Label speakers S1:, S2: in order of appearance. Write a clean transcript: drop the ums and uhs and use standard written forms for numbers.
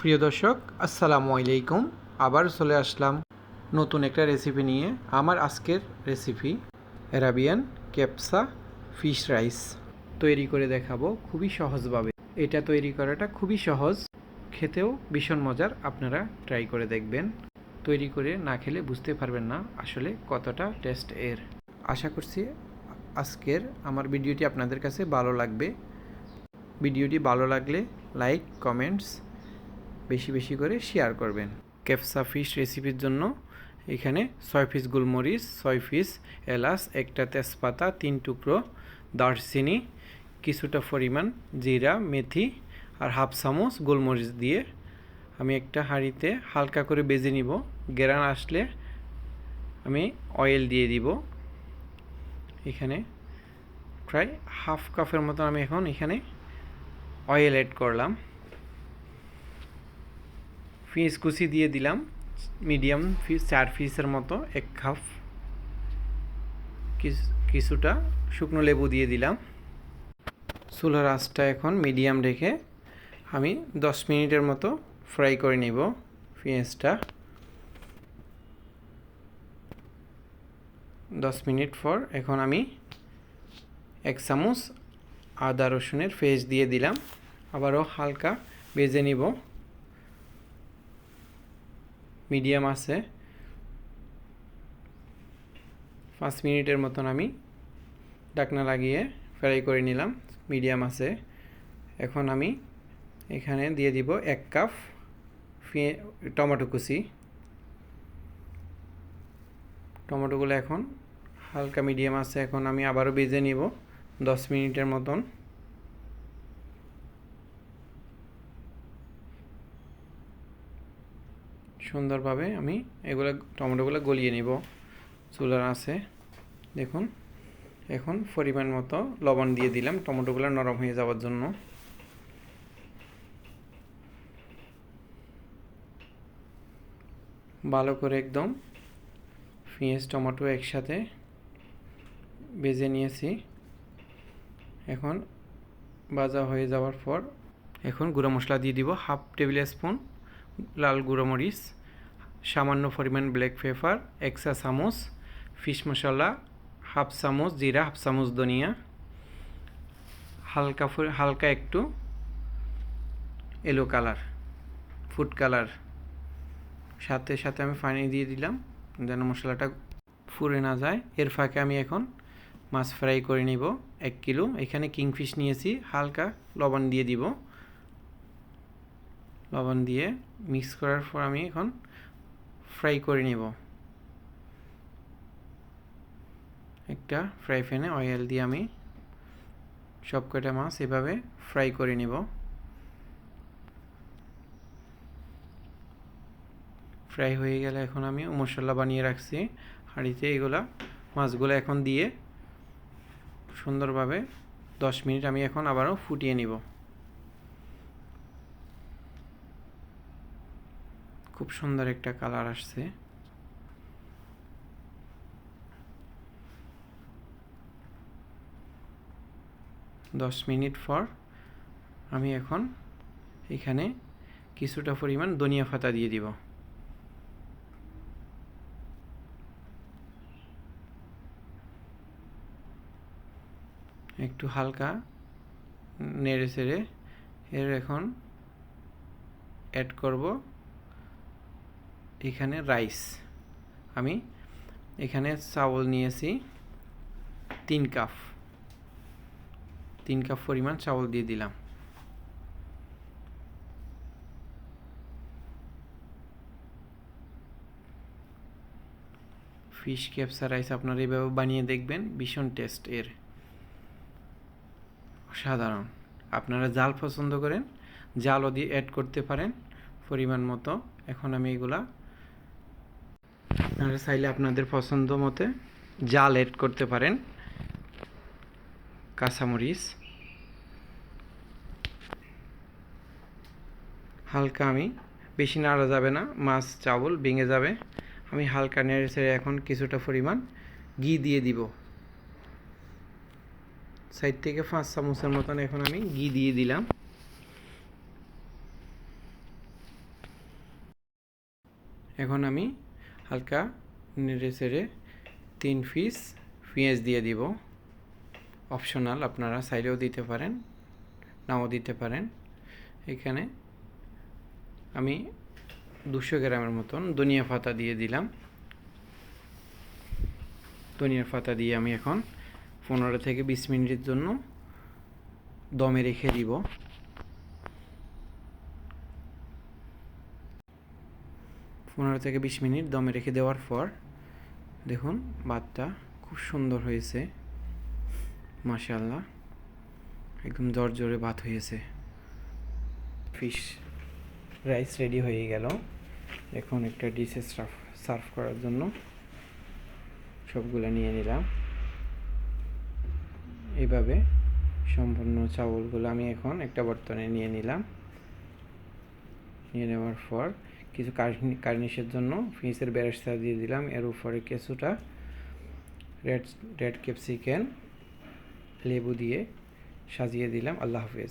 S1: প্রিয় দর্শক, আসসালামু আলাইকুম। আবার চলে আসলাম নতুন একটা রেসিপি নিয়ে। আমার আজকের রেসিপি অ্যারাবিয়ান ক্যাপসা ফিশ রাইস তৈরি করে দেখাবো খুবই সহজভাবে। এটা তৈরি করাটা খুবই সহজ, খেতেও ভীষণ মজার। আপনারা ট্রাই করে দেখবেন। তৈরি করে না খেলে বুঝতে পারবেন না আসলে কতটা টেস্ট এর। আশা করছি আজকের আমার ভিডিওটি আপনাদের কাছে ভালো লাগবে। ভিডিওটি ভালো লাগলে লাইক, কমেন্টস বেশি বেশি করে শেয়ার করবেন। ক্যাপসা ফিশ রেসিপির জন্য এখানে 6 পিস গোলমরিচ, 6 পিস এলাচ, একটা তেজপাতা, 3 টুকরো দারচিনি, কিছুটা পরিমাণ জিরা, মেথি আর হাফ চামচ গোলমরিচ দিয়ে আমি একটা হাঁড়িতে হালকা করে ভেজে নিব। গ্রান আসলে আমি অয়েল দিয়ে দিব। এখানে প্রায় হাফ কাপের মতো আমি এখন এখানে অয়েল অ্যাড করলাম। ফিশ কুচি দিয়ে দিলাম, মিডিয়াম ফিশ 4 পিসের মতো 1 কাপ। কিছুটা শুকনো লেবু দিয়ে দিলাম। চুলার আঁচটা এখন মিডিয়াম রেখে আমি 10 মিনিটের মতো ফ্রাই করে নিব পেঁয়াজটা। 10 মিনিট পর এখন আমি 1 চামচ আদা রসুনের পেস্ট দিয়ে দিলাম। আবারও হালকা ভেজে নিব মিডিয়াম আছে। 5 মিনিটের মতন আমি ঢাকনা লাগিয়ে ফ্রাই করে নিলাম মিডিয়াম আছে। এখন আমি এখানে দিয়ে দিব 1 কাপ টমেটো কুচি। টমেটোগুলো এখন হালকা মিডিয়াম আছে। এখন আমি আবারও ভেজে নিব 10 মিনিটের মতন। সুন্দরভাবে আমি টমেটোগুলো গলিয়ে নিব চুলার আছে। দেখুন, এখন পরিমাণ মতো লবণ দিয়ে দিলাম টমেটোগুলো নরম হয়ে যাওয়ার জন্য। ভালো করে একদম পেঁয়াজ টমেটো একসাথে ভেজে নিয়েছি। এখন ভাজা হয়ে যাওয়ার পর এখন গুঁড়ো মশলা দিয়ে দিব। হাফ টেবিল স্পুন লাল গুঁড়ো মরিচ, সামান্য পরিমাণ ব্ল্যাক পেপার 1 চা চামচ, ফিশ মশলা হাফ চামচ, জিরা হাফ চামচ, ধনিয়া হালকা একটু ইয়েলো কালার, ফুড কালার, সাথে সাথে আমি পানি দিয়ে দিলাম যেন মশলাটা ফুরে না যায়। এর ফাঁকে আমি এখন মাছ ফ্রাই করে নিব 1 কিলো। এখানে কিংফিশ নিয়েছি। হালকা লবণ দিয়ে দিব। লবণ দিয়ে মিক্স করার পর আমি এখন ফ্রাই করে নিব। একটা ফ্রাই প্যানে অয়েল দিয়ে আমি সব কটা মাছ এভাবে ফ্রাই করে নিব। ফ্রাই হয়ে গেলে এখন আমি মশলা বানিয়ে রাখছি হাঁড়িতে, এগুলা মাছগুলো এখন দিয়ে সুন্দরভাবে 10 মিনিট আমি এখন আবারও ফুটিয়ে নিব। খুব সুন্দর একটা কালার আসছে। দশ মিনিট পর আমি এখন এখানে কিছুটা পরিমাণ ধনিয়া পাতা দিয়ে দিব। একটু হালকা নেড়ে চেড়ে এর এখন অ্যাড করব এখানে রাইস। আমি এখানে চাউল নিয়েছি 3 কাপ। 3 কাপ পরিমাণ চাউল দিয়ে দিলাম। ফিশ ক্যাপসা রাইস আপনারা এইভাবে বানিয়ে দেখবেন, ভীষণ টেস্ট এর, অসাধারণ। আপনারা জাল পছন্দ করেন, জালও দিয়ে অ্যাড করতে পারেন পরিমাণ মতো। এখন আমি এগুলা আপনারা চাইলে আপনাদের পছন্দ মতে জাল অ্যাড করতে পারেন। কাঁচামরিচ হালকা, আমি বেশি নাড়া যাবে না, মাছ চাউল ভেঙে যাবে। আমি হালকা নেড়ে ছেড়ে এখন কিছুটা পরিমাণ ঘি দিয়ে দিব। 4 থেকে 5 চামচের মতন এখন আমি ঘি দিয়ে দিলাম। এখন আমি হালকা নেড়ে চেড়ে 3 পিস পেঁয়াজ দিয়ে দিব। অপশনাল, আপনারা সাইডেও দিতে পারেন, নাও দিতে পারেন। এখানে আমি 200 গ্রামের মতন ধনিয়া পাতা দিয়ে দিলাম। ধনিয়ার পাতা দিয়ে আমি এখন 15 থেকে 20 মিনিটের জন্য দমে রেখে দিব। 15 থেকে 20 মিনিট দমে রেখে দেওয়ার পর দেখুন ভাতটা খুব সুন্দর হয়েছে, মাশাআল্লাহ, একদম জর্জরে ভাত হয়েছে। ফিশ রাইস রেডি হয়ে গেল। এখন একটা ডিশে সার্ভ করার জন্য সবগুলো নিয়ে নিলাম। এইভাবে সম্পূর্ণ চাউলগুলো আমি এখন একটা বর্তনে নিয়ে নিলাম। নিয়ে নেওয়ার পর কিছু গার্নিশের জন্য ফিশের বেরেস্তা দিয়ে দিলাম। এর উপরে কিছুটা রেড ক্যাপসিকাম লেবু দিয়ে সাজিয়ে দিলাম। আল্লাহ হাফেজ।